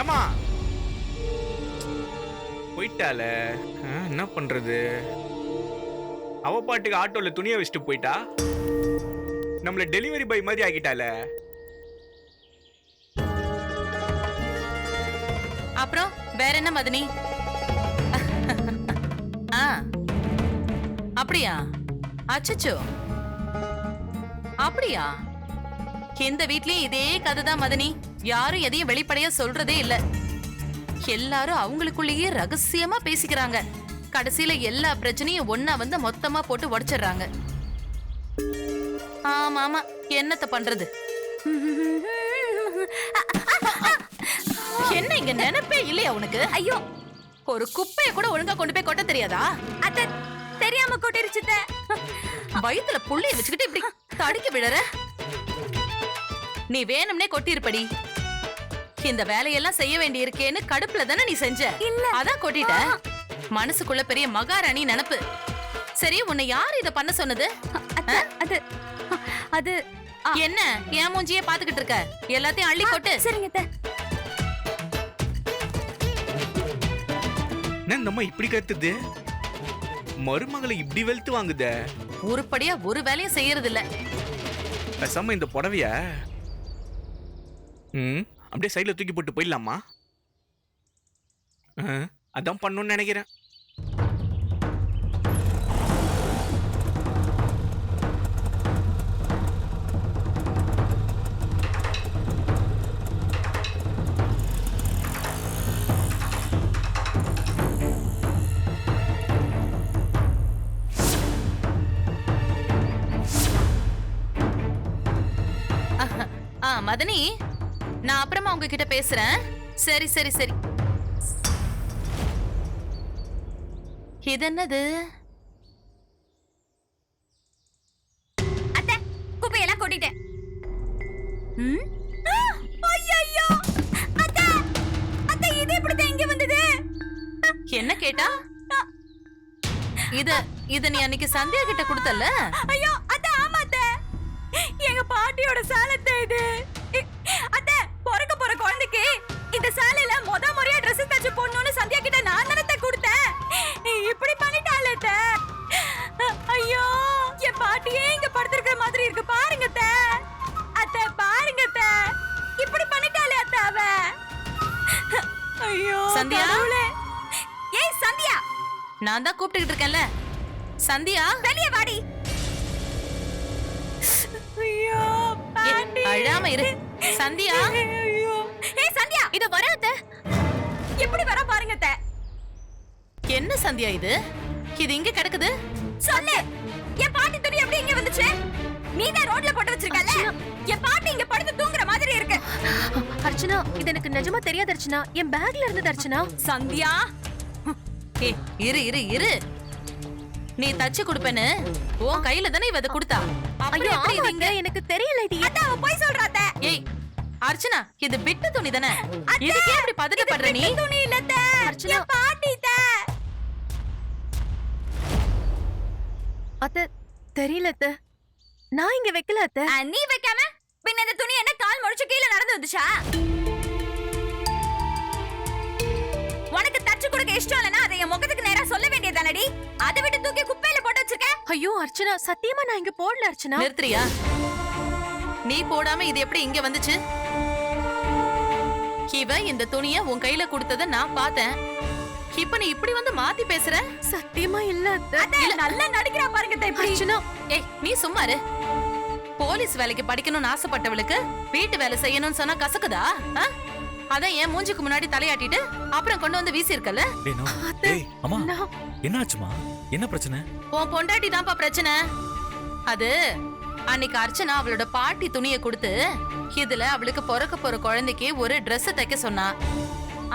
ஏமா போயிட்டால, என்ன பண்றது? அவ பாட்டுக்கு ஆட்டோல துணியை வச்சுட்டு போயிட்டா. நம்மள டெலிவரி பாய் மாதிரி ஆக்கிட்டால. அப்புறம் வேற என்ன மதனி? அப்படியா? அச்சச்சோ, அப்படியா? இந்த வீட்லயும் இதே கதை தான் மதனி. யாரும் எதையும் வெளிப்படையா சொல்றதே இல்ல. எல்லாரும் அவங்களுக்குள்ளேயே ரகசியமா பேசிக்கிறாங்க. கடைசியில எல்லா பிரச்சனையும் ஒன்னா வந்து மொத்தமா போட்டு உடைச்சிடுறாங்க. ஆமா ஆமா, என்னத்த பண்றது? என்ன இங்க நினைப்பே இல்லையா உனக்கு? ஐயோ, ஒரு குப்பைய கூட ஒழுங்கா கொண்டு போய் கொட்ட தெரியாதா? அத்த தெரியாம கொட்டிருச்சுட்ட. வயித்துல புள்ளைய வச்சுக்கிட்டு இப்படி தடுக்கி விடற. நீ வேணும்னே கொட்டிருப்படி. இந்த வேலையெல்லாம் செய்ய வேண்டி இருக்கேன்னு கடுப்புல தானே நீ செஞ்ச. அதான் கொட்டிட்ட. மனசுக்குள்ள பெரிய மகாராணி நினைப்பு. சரி, உன்னை யாரு இத பண்ண சொன்னது? அது அது என்ன என் மூஞ்சியே பாத்துக்கிட்டு இருக்க? எல்லாத்தையும் அள்ளி கொட்டு. சரிங்க அத்த. என்ன இந்த அம்மா இப்படி கத்துது? மருமகளை இப்படி வெளுத்து வாங்குத. உருப்படியா ஒரு வேலையும் செய்யறது இல்ல. பேசாம இந்த புடவைய அப்படியே சைடுல தூக்கி போட்டு போயிடலாமா? அதான் பண்ணணும்னு நினைக்கிறேன். மதனி, நான் அப்புறமா உங்ககிட்ட பேசுறேன். சரி சரி சரி. இது என்னது? அத்த குப்பையெல்லாம் கொட்டிட்டேன். ஐயோ அத்த, அத்த இது எப்படி இங்க வந்தது? என்ன கேட்டா? இத நீ அன்னைக்கு சந்தியா கிட்ட கொடுத்தல்ல? ஐயோ அத்த, ஆமா அத்த, எங்க பாட்டியோட சாலத்தை இது. அத்த, பிறக்க போற குழந்தைக்கு இந்த சாலையில முறையா Dress தச்சு போடணும்னு சந்தியா கிட்ட நான் தானே கொடுத்தேன். இப்படி பண்ணிட்டாளே அத்த. ஐயோ, என் பாட்டியே இங்க படுத்திருக்கிற மாதிரி இருக்கு பாருங்க அத்த. அத்த பாருங்க அத்த, இப்படி பண்ணிட்டாளே அத்த அவ. ஐயோ சந்தியா, ஏய் சந்தியா, நான் தான் கூப்பிட்டுக்கிட்டு இருக்கேன்ல. சந்தியா, வெளிய வாடி. ஐயோ பாட்டி, அழாம இரு. சந்தியா, ஐயோ, ஏய் சந்தியா, இது வராத. எப்படி வர பாருங்க அத்த. என்ன சந்தியா இது? இது இங்க கிடக்குது. சொல்லு, என் பாட்டி துணி எப்படி இங்க வந்துச்சு? நீதான் ரோட்ல போட்டு வச்சிருக்கல. என் பாட்டி இங்க படுத்து தூங்குற மாதிரி இருக்கு. அர்ச்சனா, இது எனக்கு நிஜமா தெரியாது அர்ச்சனா. என் பேக்ல இருந்தது அர்ச்சனா. சந்தியா, ஏய் இரு இரு இரு. நீ தச்சு கொடுப்பேன்னு உன் கையில தானே இவ இத கொடுத்தா. ஐயோ ஆமாங்க, எனக்கு தெரியல இது. அத்த அவ போய் சொல்றாத. ஏய் அர்ச்சனா, இது பிட்டு துணி தானே. இதுக்கே இப்படி பதட்டப்படுற நீ? துணி இல்ல அத்த, அர்ச்சனா, பாட்டி அத்த. அத்த தெரியல அத்த, நான் இங்க வைக்கல அத்த. நீ வைக்காம பின்ன இந்த துணி என்ன கால் முடிச்சு கீழே நடந்து வந்துச்சா? உனக்கு தச்சு கொடுக்க இஷ்டம் இல்லனா அதை என் முகத்துக்கு நேரா சொல்ல வேண்டியதானடி. அதை விட்டு தூக்கி குப்பையில போட்டு வச்சிருக்க. ஐயோ அர்ச்சனா, சத்தியமா நான் இங்க போடல அர்ச்சனா. நிறுத்துறியா? நீ போடாம இது எப்படி இங்க வந்துச்சு? இவ இந்த துணிய உன் கையில கொடுத்தத நான் பார்த்தேன். இப்ப நீ இப்படி வந்து மாத்தி பேசுற? சத்தியமா இல்ல அத்த. அத்த நல்லா நடிக்கிறா பாருங்க அத்த இப்படி. அர்ச்சனா, ஏய் நீ சும்மா இரு. போலீஸ் வேலைக்கு படிக்கணும்னு ஆசைப்பட்டவளுக்கு வீட்டு வேலை செய்யணும்னு சொன்னா கசக்குதா? அதான் என் மூஞ்சிக்கு முன்னாடி தலையாட்டிட்டு அப்புறம் கொண்டு வந்து வீசி இருக்கல. அம்மா, என்னாச்சுமா? என்ன பிரச்சனை? உன் பொண்டாட்டி தான்ப்பா பிரச்சனை. அது அன்னைக்கு அர்ச்சனா அவளோட பாட்டி துணியை கொடுத்து இதுல அவளுக்கு பிறக்க போற குழந்தைக்கு ஒரு Dress தைக்க சொன்னா.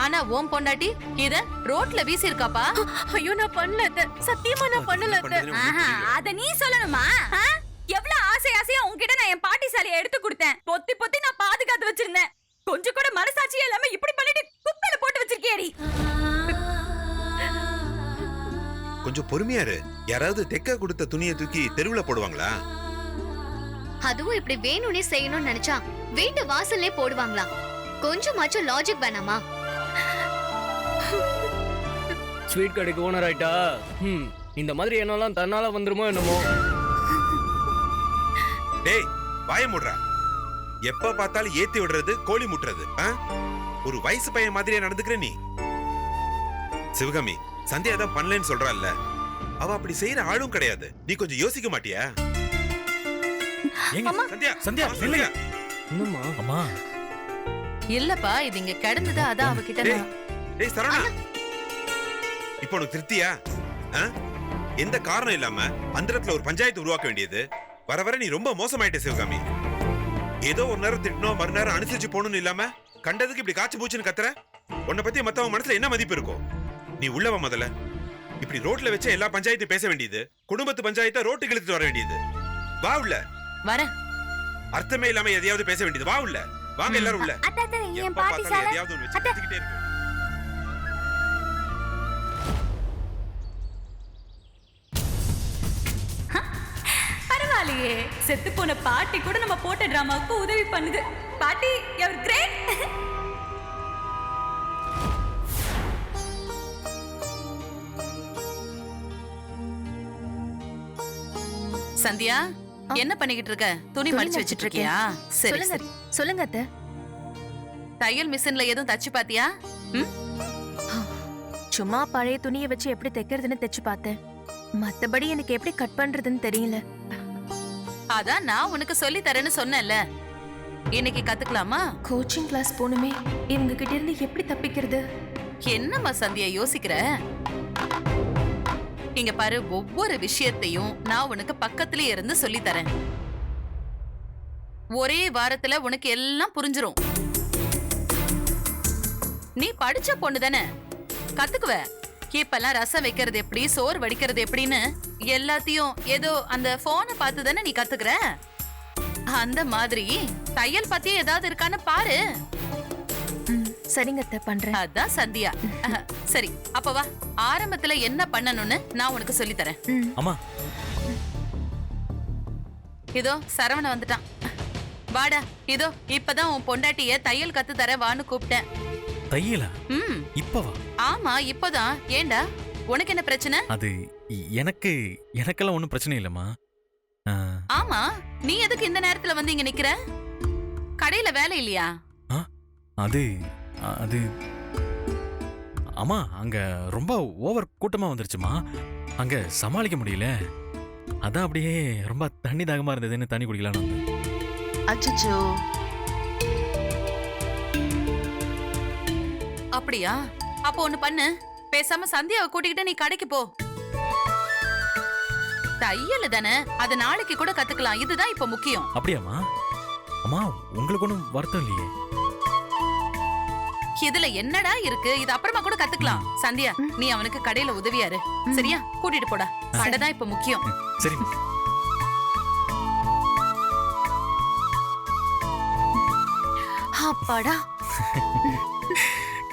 ஆனா உன் பொண்டாட்டி இத ரோட்ல வீசி இருக்காப்பா. ஐயோ நான் பண்ணல அத்த, சத்தியமா நான் பண்ணல அத்த. அத நீ சொல்லணுமா? எவ்வளவு ஆசையா உன்கிட்ட நான் என் பாட்டி சாலியை எடுத்து கொடுத்தேன். பொத்தி பொத்தி நான் பாதுகாத்து வச்சிருந்தேன். கொஞ்சம் கூட மனசாட்சியே இல்லாம இப்படி பண்ணிட்டு குப்பையில போட்டு வச்சிருக்கியேடி. கொஞ்சம் பொறுமையா இரு. யாராவது தெக்க கொடுத்த துணியை தூக்கி தெருவுல போடுவாங்களா? அதுவும் இப்படி வேணும்னே செய்யணும்னு நினைச்சா வீட்டு வாசல்லே போடுவாங்களா? கொஞ்சமாச்சும் லாஜிக் வேணாமா? ஸ்வீட் கடைக்கு ஓனர் ஆயிட்டா இந்த மாதிரி என்னெல்லாம் தன்னால வந்துருமோ என்னமோ. டேய் வாய மூடுறா. எப்ப பார்த்தாலும் ஏத்தி விடுறது கோழி முட்டுறது. ஒரு வயசு பையன் மாதிரியே நடந்துக்கிற நீ. சிவகாமி, சந்தியா தான் பண்ணலன்னு சொல்றாள்ல, அவ அப்படி செய்யற ஆளும் கிடையாது. நீ கொஞ்சம் யோசிக்க மாட்டியா? ஏங்க சந்தியா, சந்தியா இல்லையா? என்னம்மா? அம்மா இல்லப்பா இது இங்க கிடந்ததா அதான் அவகிட்ட டேய், டேய் சரவணா, இப்போ உனக்கு திருப்தியா? எந்த காரணம் இல்லாம அந்த இடத்துல ஒரு பஞ்சாயத்து உருவாக்க வேண்டியது. வர வர நீ ரொம்ப மோசமாயிட்ட சிவகாமி. ஏதோ ஒரு நேரம் திட்டணும், மறுநேரம் அனுசரிச்சு போகணும்னு இல்லாம கண்டதுக்கு இப்படி காய்ச்சி பூச்சின்னு கத்துற. உன்னை பத்தி மத்தவங்க மனசுல என்ன மதிப்பு இருக்கும்? நீ உள்ளவ முதல்ல. இப்படி ரோட்ல வச்ச எல்லா பஞ்சாயத்தையும் பேச வேண்டியது, குடும்பத்து பஞ்சாயத்தை ரோட்டுக்கு இழுத்துட்டு வர வேண்டியது. வா உள்ள. வரேன். அர்த்தமே இல்லாம எதையாவது பேச வேண்டியது. வா உள்ள. வாங்க எல்லாரும் உள்ள. அத்தை என் எப்ப பாட்டி பார்த்தாலும் சாலை. எதையாவது ஒண்ணு வச்சு கத்திக்கிட்டே இருக்கு. பரவாயில்லையே, செத்து போன பாட்டி கூட நம்ம போட்ட டிராமாவுக்கு உதவி பண்ணுது. பாட்டி யூ கிரேட். சந்தியா என்ன பண்ணிக்கிட்டு இருக்க? துணி மடிச்சு வச்சிட்டு இருக்கியா? சரி சொல்லுங்க சரி. சொல்லுங்க அத்தை. தையல் மிஷின்ல எதுவும் தச்சு பாத்தியா? சும்மா பழைய துணியை வச்சு எப்படி தைக்கிறதுன்னு தைச்சு பார்த்தேன். மத்தபடி எனக்கு எப்படி கட் பண்றதுன்னு தெரியல. அதான் நான் உனக்கு சொல்லி தரேன்னு சொன்னேன்ல. இன்னைக்கு கத்துக்கலாமா? கோச்சிங் கிளாஸ் போணுமே, இவங்க கிட்ட இருந்து எப்படி தப்பிக்கிறது? என்னம்மா சந்தியா யோசிக்கிற? இங்க பாரு, ஒவ்வொரு விஷயத்தையும் நான் உனக்கு பக்கத்திலே இருந்து சொல்லி தரேன். ஒரே வாரத்துல உனக்கு எல்லாம் புரிஞ்சிரும். நீ படிச்ச பொண்ணு தானே, கத்துக்குவ. இப்பெல்லாம் ரசம் வைக்கிறது எப்படி, சோறு வடிக்கிறது எப்படின்னு எல்லாத்தையும் ஏதோ அந்த போனை பார்த்து தானே நீ கத்துக்கிற. அந்த மாதிரி தையல் பத்தி ஏதாவது இருக்கான்னு பாரு. சரிங்க அத்தை, பண்றேன். அதான் சந்தியா. சரி அப்ப வா, ஆரம்பத்துல என்ன பண்ணணும்னு நான் உனக்கு சொல்லி தரேன். அம்மா இதோ சரவண வந்துட்டான். வாடா, இதோ இப்பதான் உன் பொண்டாட்டிய தையல் கத்து தர வான்னு கூப்பிட்டேன். தையலா? ம் இப்பவா? ஆமா இப்பதான். ஏண்டா உனக்கு என்ன பிரச்சனை? அது எனக்கெல்லாம் ஒன்றும் பிரச்சனை இல்லைம்மா. ஆமா, நீ எதுக்கு இந்த நேரத்துல வந்து இங்க நிக்கிற? கடையில வேலை இல்லையா? அது அது அம்மா, அங்க ரொம்ப ஓவர் கூட்டமா வந்துருச்சுமா. அங்க சமாளிக்க முடியல. அதான் அப்படியே ரொம்ப தண்ணி தாகமா இருந்ததுன்னு தண்ணி குடிக்கலான்னு வந்தேன். அச்சச்சோ, அப்படியா? அப்போ ஒண்ணு பண்ணு, பேசாம சந்தியாவை கூட்டிக்கிட்டு நீ கடைக்கு போ. தையல் தானே, அது நாளைக்கு கூட கத்துக்கலாம். இதுதான் இப்ப முக்கியம். அப்படியாம்மா? அம்மா உங்களுக்கு ஒன்றும் வருத்தம் இல்லையே? இதுல என்னடா இருக்கு? இது அப்புறமா கூட கத்துக்கலாம். சந்தியா, நீ அவனுக்கு கடையில உதவியாரு. சரியா? கூட்டிட்டு போடா. கடை தான் இப்ப முக்கியம். சரி. அப்பாடா,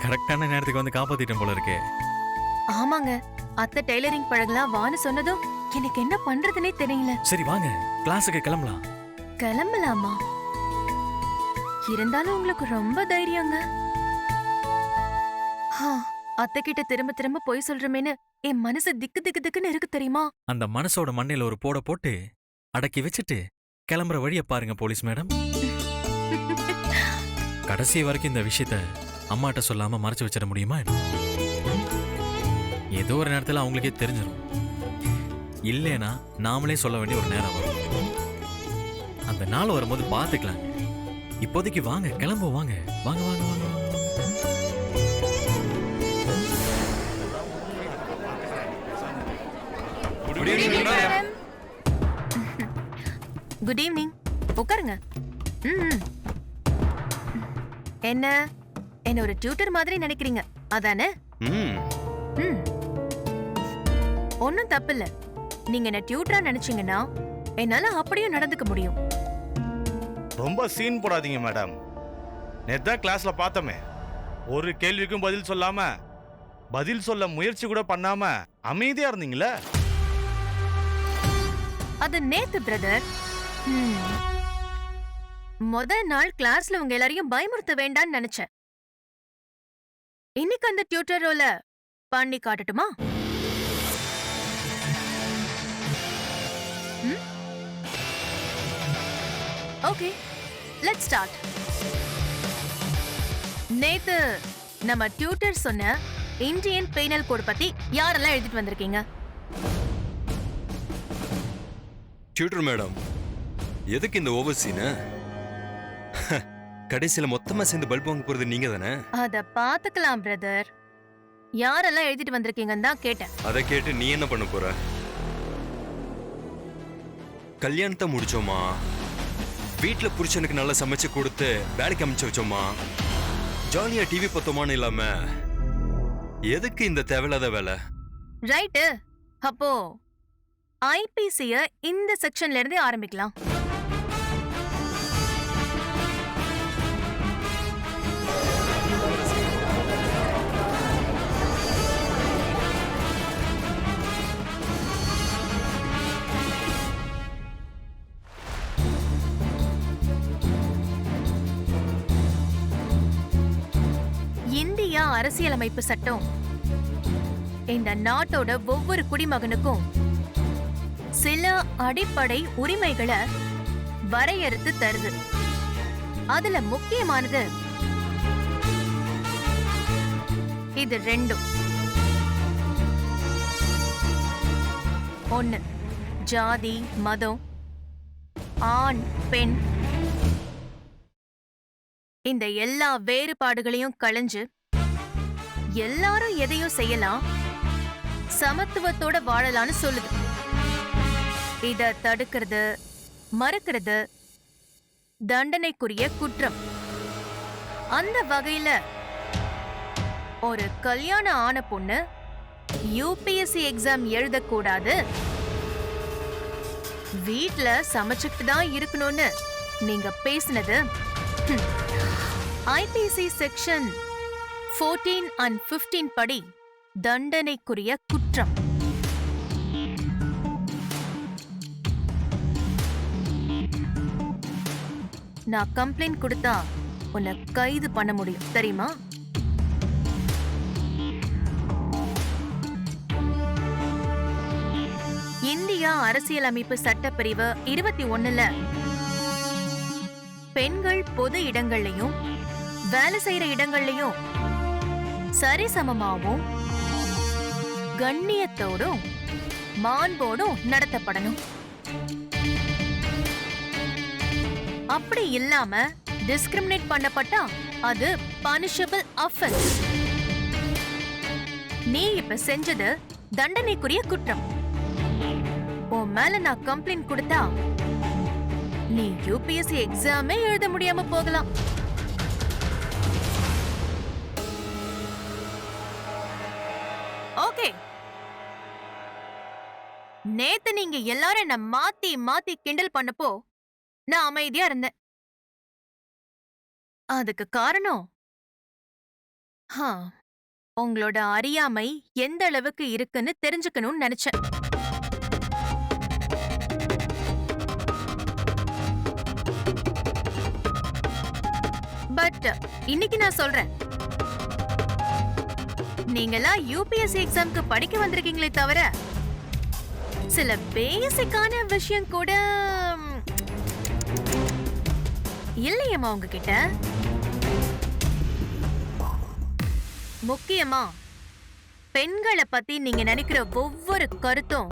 கரெக்டான நேரத்துக்கு வந்து காப்பாத்திட்டேன் போல இருக்கே. ஆமாங்க, அத்தை டெய்லரிங் பழகலாம் வான்னு சொன்னதும் எனக்கு என்ன பண்றதுனே தெரியல. சரி வாங்க, கிளாஸுக்கு கிளம்பலாம். கிளம்பலாமா? இருந்தாலும் உங்களுக்கு ரொம்ப தைரியங்க. அத்தை கிட்ட திரும்ப திரும்ப பொய் சொல்றமேன்னு என் மனசு திக்கு திக்கு திக்குன்னு இருக்கு தெரியுமா? அந்த மனசோட மண்ணையில ஒரு போட போட்டு அடக்கி வச்சுட்டு கிளம்புற வழிய பாருங்க போலீஸ் மேடம். கடைசி வரைக்கும் இந்த விஷயத்த அம்மாட்ட சொல்லாம மறைச்சு வச்சிட முடியுமா? ஏதோ ஒரு நேரத்துல அவங்களுக்கே தெரிஞ்சிடும். இல்லைனா நாமளே சொல்ல வேண்டிய ஒரு நேரம் வரும். அந்த நாள் வரும்போது பாத்துக்கலாம். இப்போதைக்கு வாங்க, கிளம்புவோம். வாங்க வாங்க வாங்க வாங்க. Good evening. உட்காருங்க. என்ன என்ன ஒரு டியூட்டர் மாதிரி நினைக்கிறீங்க அதானே? ஒன்னும் தப்பில்ல. நீங்க என்ன டியூட்டரா நினைச்சீங்கன்னா என்னால அப்படியும் நடந்துக்க முடியும். ரொம்ப சீன் போடாதீங்க மேடம். நேத்தான் கிளாஸ்ல பார்த்தோமே, ஒரு கேள்விக்கும் பதில் சொல்லாம, பதில் சொல்ல முயற்சி கூட பண்ணாம அமைதியா இருந்தீங்களே. அது நேத்து பிரதர். நாள் கிளாஸ்ல உங்க எல்லாரையும் பயமுறுத்த வேண்டாம்னு நினைச்சேன். இன்னைக்கு அந்த டியூட்டர் ரோல பண்ணி காட்டட்டுமா? Okay, let's start. நேத்து நம்ம டியூட்டர் சொன்ன இந்தியன் பெனல் கோட் பத்தி யாரெல்லாம் எழுதிட்டு வந்திருக்கீங்க? டியூட்டர் மேடம், எதுக்கு இந்த ஓவர் சீனு? கடைசியில மொத்தமா சேர்ந்து பல்ப் வாங்க போறது நீங்க தானே? அத பாத்துக்கலாம் பிரதர். யாரெல்லாம் எழுதிட்டு வந்திருக்கீங்கன்னு தான் கேட்டேன். அதை கேட்டு நீ என்ன பண்ண போற? கல்யாணத்தை முடிச்சோமா, வீட்டுல புருஷனுக்கு நல்லா சமைச்சு கொடுத்து வேலைக்கு அமைச்சு வச்சோமா, ஜாலியா டிவி பார்த்தோமான்னு இல்லாம எதுக்கு இந்த தேவையில்லாத வேலை? ரைட்டு. அப்போ ஐபிசிய இந்த செக்ஷன்ல இருந்து ஆரம்பிக்கலாம். இந்தியா அரசியலமைப்பு சட்டம் இந்த நாட்டோட ஒவ்வொரு குடிமகனுக்கும் சில அடிப்படை உரிமைகளை வரையறுத்து தருது. அதுல முக்கியமானது இது ரெண்டும். ஒண்ணு, ஜாதி மதம், ஆண் பெண், இந்த எல்லா வேறுபாடுகளையும் களைஞ்சு எல்லாரும் எதையும் செய்யலாம், சமத்துவத்தோட வாழலாம்னு சொல்லுது. இத தடுக்கிறது, மறுக்கிறது தண்டனைக்குரிய குற்றம். அந்த வகையில ஒரு கல்யாணம் ஆன பொண்ணு யூபிஎஸ்சி எக்ஸாம் எழுதக்கூடாது, வீட்ல சமைச்சுக்கிட்டு தான் இருக்கணும்னு நீங்க பேசினது ஐபிசி செக்ஷன் 14 and 15 படி தண்டனைக்குரிய குற்றம். நான் கம்ப்ளைண்ட் கொடுத்தா உன்னை கைது பண்ண முடியும், தெரியுமா? இந்தியா அரசியலமைப்பு சட்டப்பிரிவு 21ல பெண்கள் பொது இடங்கள்லயும் வேலை செய்யற இடங்கள்லயும் சரிசமமாவும் கண்ணியத்தோடும் மாண்போடும் நடத்தப்படணும். அப்படி இல்லாம டிஸ்கிரிமினேட் பண்ணப்பட்டா அது பனிஷபிள் அஃபென்ஸ். நீ இப்ப செஞ்சது தண்டனைக்குரிய குற்றம். உன் மேல நான் கம்ப்ளைண்ட் கொடுத்தா நீ யூபிஎஸ்சி எக்ஸாமே எழுத முடியாம போகலாம். ஓகே, நேத்து நீங்க எல்லாரும் என்ன மாத்தி மாத்தி கிண்டல் பண்ணப்போ நான் அமைதியா இருந்தேன். அதுக்கு காரணம் உங்களோட அறியாமை எந்த அளவுக்கு இருக்குன்னு தெரிஞ்சுக்கணும்னு நினைச்சேன். பட் இன்னைக்கு நான் சொல்றேன், நீங்கெல்லாம் யூபிஎஸ்சி எக்ஸாம்க்கு படிக்க வந்திருக்கீங்களே தவிர சில பேசிக்கான விஷயம் கூட இல்லையம்மா உங்ககிட்ட. முக்கியமா பெண்களை பத்தி நீங்க நினைக்கிற ஒவ்வொரு கருத்தும்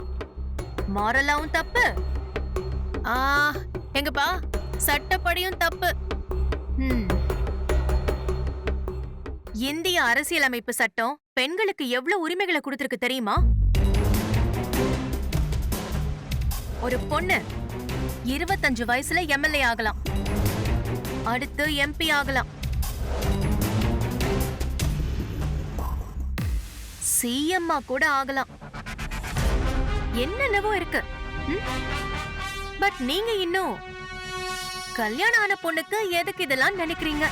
மாரலாவும் தப்பு, எங்கப்பா சட்டப்படியும் தப்பு. இந்திய அரசியலமைப்பு சட்டம் பெண்களுக்கு எவ்வளவு உரிமைகளை கொடுத்திருக்கு தெரியுமா? ஒரு பொண்ணு 25 வயசுல எம்எல்ஏ ஆகலாம், அடுத்து எம்பி ஆகலாம், சிஎம் கூட ஆகலாம், என்னென்னவோ இருக்கு. பட் நீங்க இன்னும் கல்யாணம் ஆன பொண்ணுக்கு எதுக்கு இதெல்லாம் நினைக்கிறீங்க?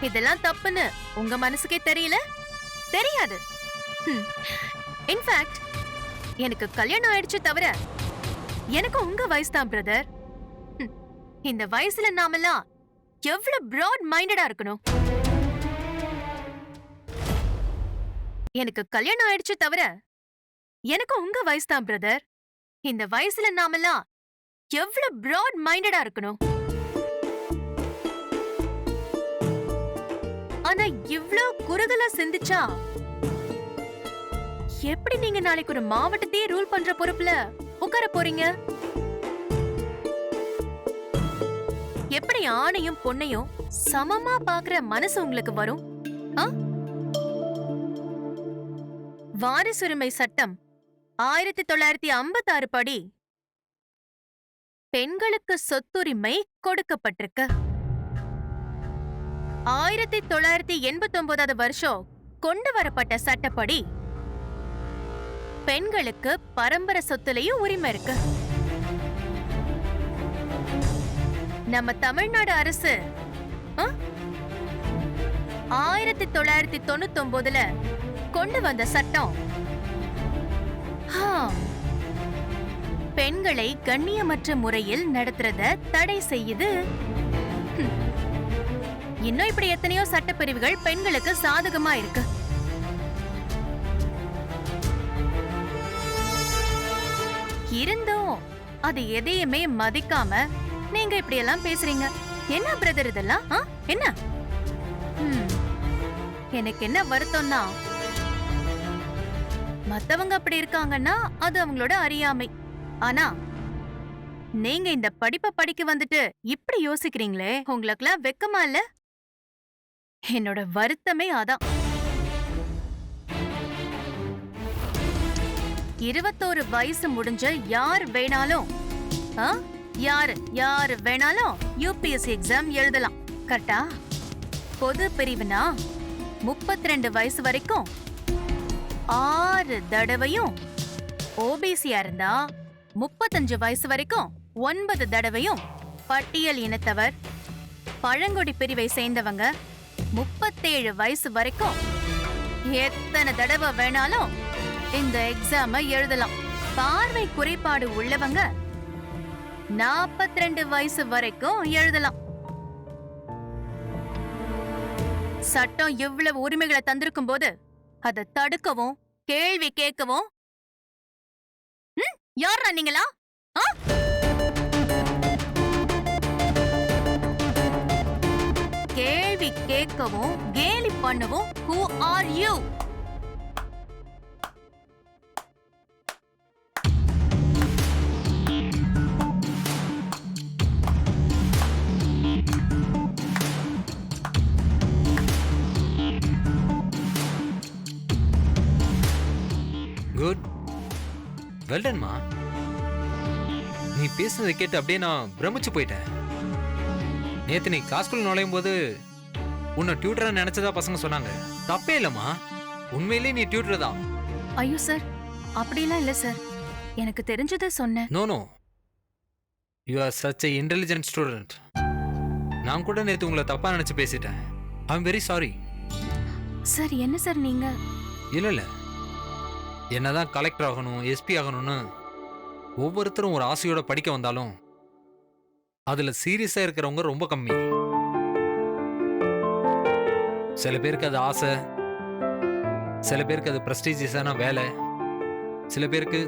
இதெல்லாம் தப்புன்னு உங்க மனசுக்கே தெரியல? தெரியாது. இன்ஃபேக்ட் எனக்கு கல்யாணம் ஆயிடுச்சு தவிர எனக்கு உங்க வயசு தான் பிரதர். இந்த வயசுல நாமெல்லாம் எவ்வளவு பிராட் மைண்டடா இருக்கணும். எனக்கு கல்யாணம் ஆயிடுச்சு தவிர எனக்கு உங்க வயசு தான் பிரதர். இந்த வயசுல நாமெல்லாம் எவ்வளவு பிராட் மைண்டடா இருக்கணும். ஆனா இவ்ளோ குறுகலா சிந்திச்சா எப்படி நீங்க நாளைக்கு ஒரு மாவட்டத்தையே ரூல் பண்ற பொறுப்புல உட்கார போறீங்க? எப்படி ஆணையும் பொண்ணையும் சமமா பாக்குற மனசு உங்களுக்கு வரும்? வாரிசுரிமை சட்டம் 1956 படி பெண்களுக்கு சொத்துரிமை கொடுக்கப்பட்டிருக்கு. 1989 வருஷம் கொண்டு வரப்பட்ட சட்டப்படி பெண்களுக்கு பரம்பரை சொத்துலயும் உரிமை இருக்கு. நம்ம தமிழ்நாடு அரசு 1999 கொண்டு வந்த சட்டம் பெண்களை கண்ணியமற்ற முறையில் நடத்துறத தடை செய்யுது. இன்னும் இப்படி எத்தனையோ சட்டப்பிரிவுகள் பெண்களுக்கு சாதகமா இருக்கு. இருந்தும் அது எதையுமே மதிக்காம நீங்க இப்படி எல்லாம் பேசுறீங்க. என்ன பிரதர் இதெல்லாம்? என்ன? எனக்கு என்ன வருத்தம்னா, மத்தவங்க அப்படி இருக்காங்கன்னா அது அவங்களோட அறியாமை. ஆனா நீங்க இந்த படிப்பை படிக்க வந்துட்டு இப்படி யோசிக்கிறீங்களே, உங்களுக்குலாம் வெக்கமா இல்ல? என்னோட வருத்தமே அதான். 21 வயசு முடிஞ்ச யார் வேணாலும் யாரு வேணாலும் யூபிஎஸ்சி எக்ஸாம் எழுதலாம். கரெக்டா? பொது பிரிவுனா 32 வயசு வரைக்கும் 6 தடவையும், ஓபிசியா இருந்தா 35 வயசு வரைக்கும் 9 தடவையும், பட்டியல் இனத்தவர் பழங்குடி பிரிவை சேர்ந்தவங்க 37 வயசு வரைக்கும் எத்தனை தடவை வேணாலும் இந்த எக்ஸாம எழுதலாம். பார்வை குறைபாடு உள்ளவங்க 42 வயசு வரைக்கும் எழுதலாம். சட்டம் எவ்வளவு உரிமைகளை தந்திருக்கும் போது அதை தடுக்கவும் கேள்வி கேட்கவும் யாரா நீங்களா? கேள்வி கேட்கவும் கேலி பண்ணவும் who are you? குட், வெல்டன்மா. நீ பேசுனதை கேட்டு அப்படியே நான் பிரமிச்சு போயிட்டேன். நேத்து நீ கிளாஸ்குள்ள நுழையும் போது உன்னை டியூட்டரா நினைச்சதா பசங்க சொன்னாங்க. தப்பே இல்லம்மா, உண்மையிலேயே நீ டியூட்டர் தான். ஐயோ சார், அப்படிலாம் இல்ல சார், எனக்கு தெரிஞ்சதை சொன்னேன். No no, you are such a intelligent student. நான் கூட நேத்து உங்களை தப்பா நினைச்சு பேசிட்டேன். I am very sorry. Sir என்ன சார் நீங்க? இல்ல என்னதான் கலெக்டர் ஆகணும், எஸ்பி ஆகணும்னு ஒவ்வொருத்தரும் ஒரு ஆசையோட படிக்க வந்தாலும் அதுல சீரியஸா இருக்கிறவங்க ரொம்ப கம்மி. சில பேருக்கு அது ஆசை, சில பேருக்கு அது பிரஸ்டீஜியஸான வேலை, சில பேருக்கு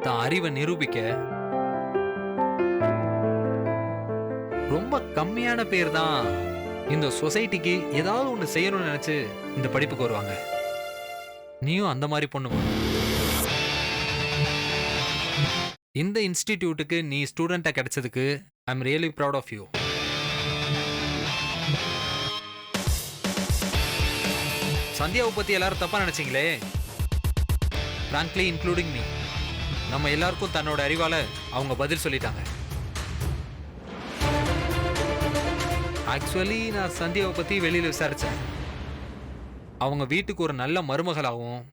தான் அறிவை நிரூபிக்க. ரொம்ப கம்மியான பேர் தான் இந்த சொசைட்டிக்கு ஏதாவது ஒன்று செய்யணும்னு நினைச்சு இந்த படிப்புக்கு வருவாங்க. நீயும் அந்த மாதிரி பொண்ணு. இந்த இன்ஸ்டிடியூட்டுக்கு நீ ஸ்டூடெண்டா கிடைச்சதுக்கு I am really proud of you. சந்தியாவை பத்தி எல்லாரும் தப்பா நினைச்சீங்களே, frankly இன்க்ளூடிங் மீ. நம்ம எல்லாருக்கும் தன்னோட அறிவால அவங்க பதில் சொல்லிட்டாங்க. ஆக்சுவலி நான் சந்தியாவை பத்தி வெளியில விசாரிச்சேன். அவங்க வீட்டுக்கு ஒரு நல்ல மருமகளாகவும்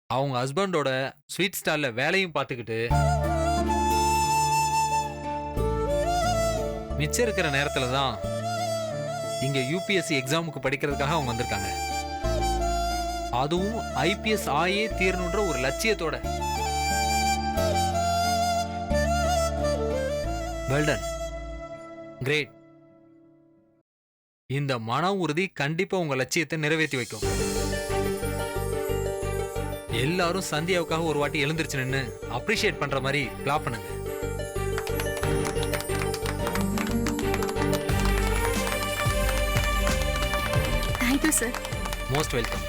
அவங்க ஹஸ்பண்டோட ஸ்வீட் ஸ்டால்ல வேலையும் பார்த்துக்கிட்டு மிச்சம் இருக்கிற நேரத்துல தான் இங்க யூபிஎஸ்சி எக்ஸாமுக்கு படிக்கிறதுக்காக அவங்க வந்திருக்காங்க. அதுவும் ஐபிஎஸ் ஆயே தீரணுன்ற ஒரு லட்சியத்தோட. வெல்டன். கிரேட். இந்த மன உறுதி கண்டிப்பா உங்க லட்சியத்தை நிறைவேற்றி வைக்கும். எல்லாரும் சந்தியாவுக்காக ஒரு வாட்டி எழுந்திருச்சு நின்னு அப்ரிஷியேட் பண்ற மாதிரி கிளாப் பண்ணுங்க. Thank you sir. Most welcome.